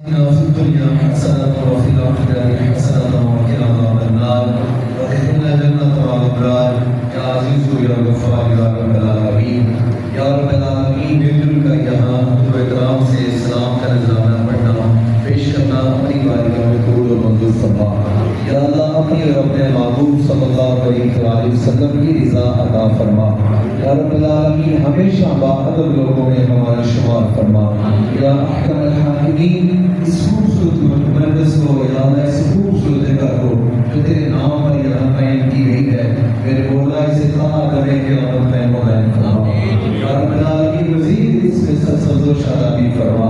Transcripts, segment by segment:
آتنا في الدنيا حسنة وفي الآخرة حسنة وقنا عذاب النار وادخلنا جنة مع الأبرار يا عزيز يا غفار يا رب العالمين या रब्बल आलमीन मिलजुल कर यहाँ हुज़ूर इकराम से सलाम का नजराना पढ़ना पेश करना अपनी बारगाह में कबूल और मंजूर फरमा। या अल्लाह अपनी और अपने महबूब सल्लल्लाहु अलैहि वसल्लम की रज़ा अता फरमा। या रब्बल आलमीन हमेशा बाअदब लोगों में हमारा शुमार फरमा। या अहकमुल हाकिमीन इस खूबसूरत मजलिस को या अल्लाह इस खूबसूरत जगह को जो तेरे नाम पर यहाँ कायम की गई है मेरे मौला इसे कमा करे कि और मैं मौला शादाबी फरमा।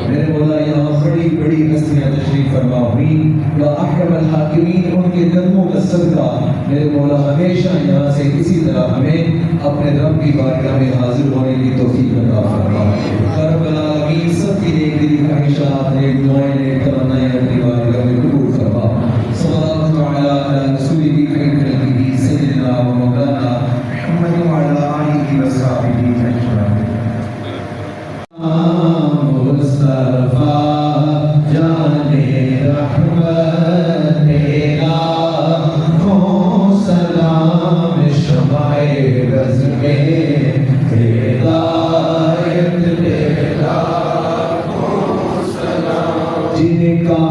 मेरे मौला यहाँ बड़ी बड़ी हस्तियाँ तशरीफ फरमा हुई या अहकमुल हाकिमीन उनके कदमों का सदका मेरे मौला हमेशा यहाँ से इसी तरह हमें अपने रब की बारगाह में हाजिर होने की तौफीक अता फरमा। या रब्बल आलमीन सबकी नेक दिली ख्वाहिशात नेक दुआएं नेक तमन्नाएं अपनी बारगाह में कबूल फरमा। सल्लल्लाहु अलैहि रसूलिही खैरिही सय्यिदिना व मौलाना मुहम्मद व अला आलिहि व सहाबिही अजमईन। मुस्तफा जाने रहमत तेरा को सलाम शमाए रज़ में हिदायत तेरा को सलाम जिनका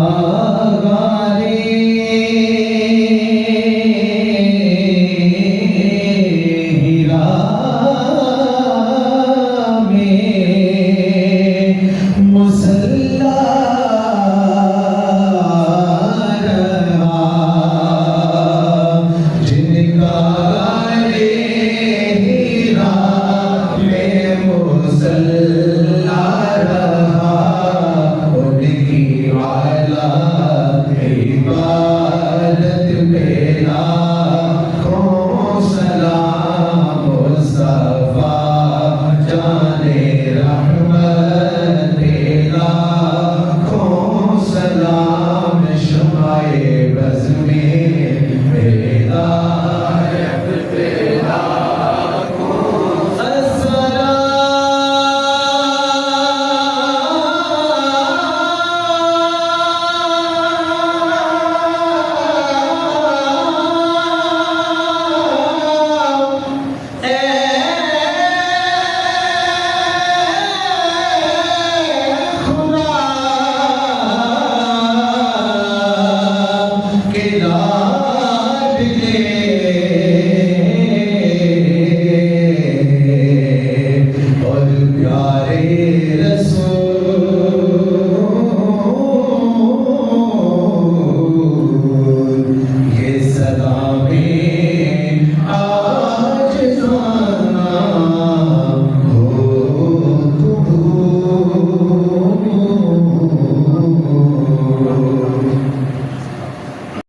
और प्यारे